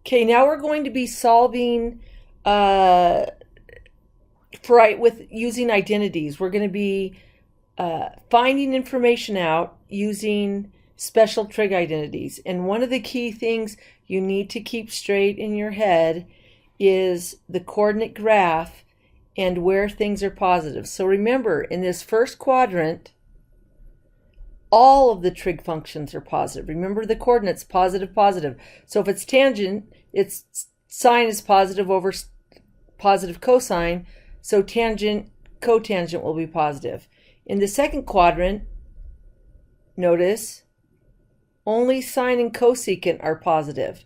Okay, now we're going to be solving with using identities. We're going to be finding information out using special trig identities. And one of the key things you need to keep straight in your head is the coordinate graph and where things are positive. So remember, in this first quadrant, all of the trig functions are positive. Remember the coordinates, positive, positive. So if it's tangent, its sine is positive over positive cosine, so tangent, cotangent will be positive. In the second quadrant, notice, only sine and cosecant are positive.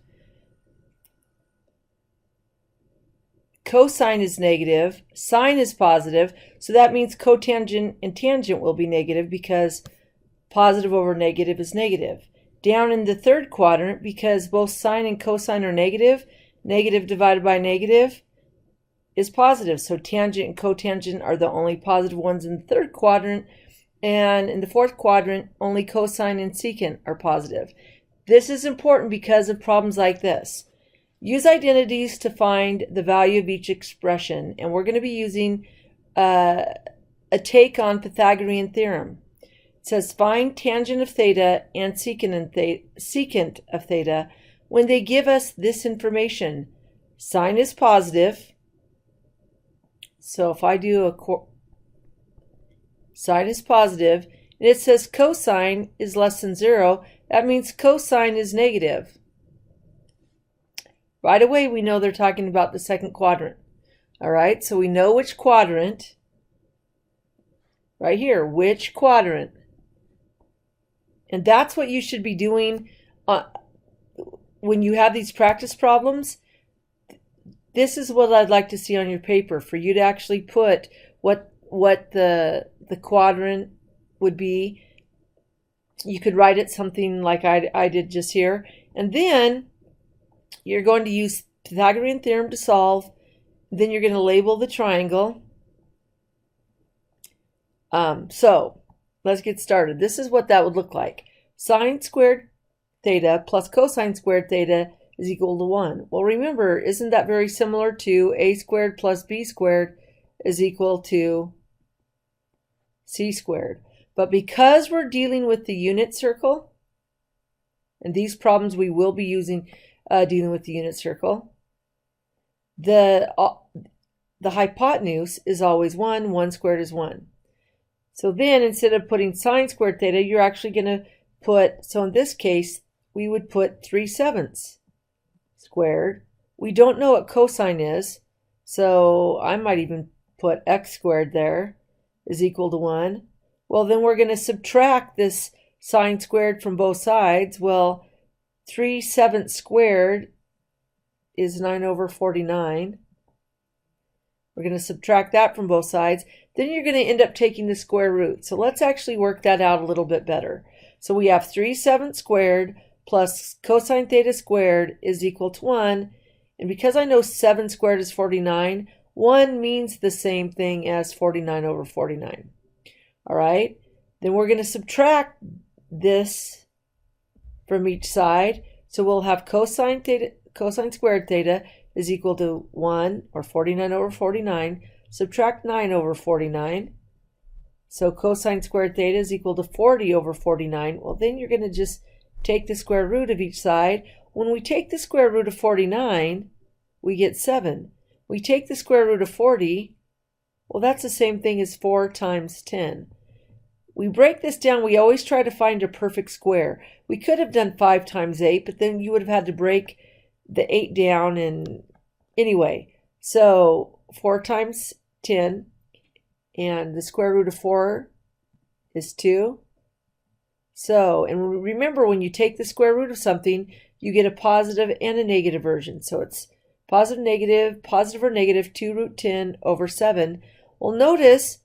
Cosine is negative, sine is positive, so that means cotangent and tangent will be negative because positive over negative is negative. Down in the third quadrant, because both sine and cosine are negative, negative divided by negative is positive. So tangent and cotangent are the only positive ones in the third quadrant. And in the fourth quadrant, only cosine and secant are positive. This is important because of problems like this. Use identities to find the value of each expression. And we're going to be using a take on Pythagorean theorem. It says find tangent of theta and secant of theta when they give us this information. Sine is positive. So if I do sine is positive, and it says cosine is less than 0, that means cosine is negative. Right away, we know they're talking about the second quadrant. All right, so we know which quadrant. Right here, which quadrant. And that's what you should be doing when you have these practice problems. This is what I'd like to see on your paper, for you to actually put what the quadrant would be. You could write it something like I did just here. And then you're going to use Pythagorean theorem to solve. Then you're going to label the triangle. So let's get started. This is what that would look like. Sine squared theta plus cosine squared theta is equal to 1. Well, remember, isn't that very similar to a squared plus b squared is equal to c squared? But because we're dealing with the unit circle, and these problems we will be using dealing with the unit circle, the hypotenuse is always 1. 1 squared is 1. So then instead of putting sine squared theta, you're actually going to put, so in this case, we would put 3/7 squared. We don't know what cosine is, so I might even put x squared there is equal to 1. Well, then we're going to subtract this sine squared from both sides. Well, 3/7 squared is 9/49. We're going to subtract that from both sides. Then you're going to end up taking the square root. So let's actually work that out a little bit better. So we have 3/7 squared plus cosine theta squared is equal to 1. And because I know 7 squared is 49, 1 means the same thing as 49/49. All right? Then we're going to subtract this from each side. So we'll have cosine squared theta is equal to 1, or 49/49. Subtract 9/49. So cosine squared theta is equal to 40/49. Well, then you're going to just take the square root of each side. When we take the square root of 49, we get 7. We take the square root of 40, well, that's the same thing as 4 times 10. We break this down. We always try to find a perfect square. We could have done 5 times 8, but then you would have had to break the 8 down. And anyway, so 4 times 10, and the square root of 4 is 2. So, and remember, when you take the square root of something, you get a positive and a negative version. So it's positive or negative 2 root 10 over 7. Well, notice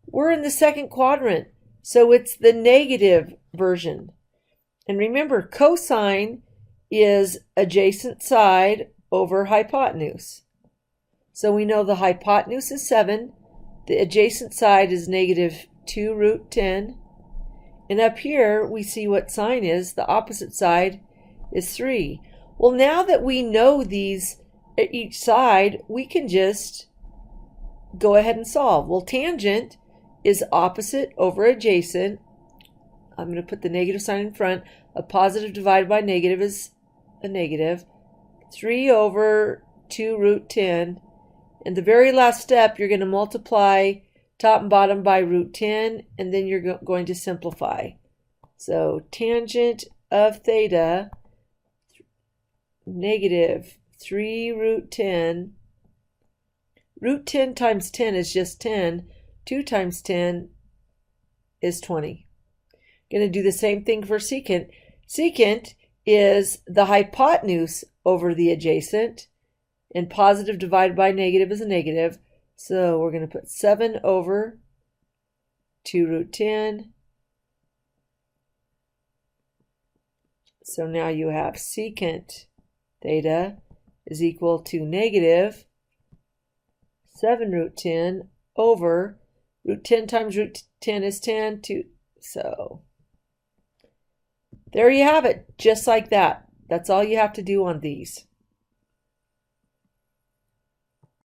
we're in the second quadrant, so it's the negative version. And remember, cosine is adjacent side over hypotenuse. So we know the hypotenuse is 7. The adjacent side is negative 2 root 10. And up here, we see what sine is. The opposite side is 3. Well, now that we know these at each side, we can just go ahead and solve. Well, tangent is opposite over adjacent. I'm going to put the negative sign in front. A positive divided by negative is a negative. 3 over 2 root 10. In the very last step, you're going to multiply top and bottom by root 10, and then you're going to simplify. So tangent of theta, negative 3 root 10. Root 10 times 10 is just 10. 2 times 10 is 20. Going to do the same thing for secant. Secant is the hypotenuse over the adjacent, and positive divided by negative is a negative. So we're going to put 7 over 2 root 10. So now you have secant theta is equal to negative 7 root 10 over root 10 times root 10 is 10. So there you have it, just like that. That's all you have to do on these.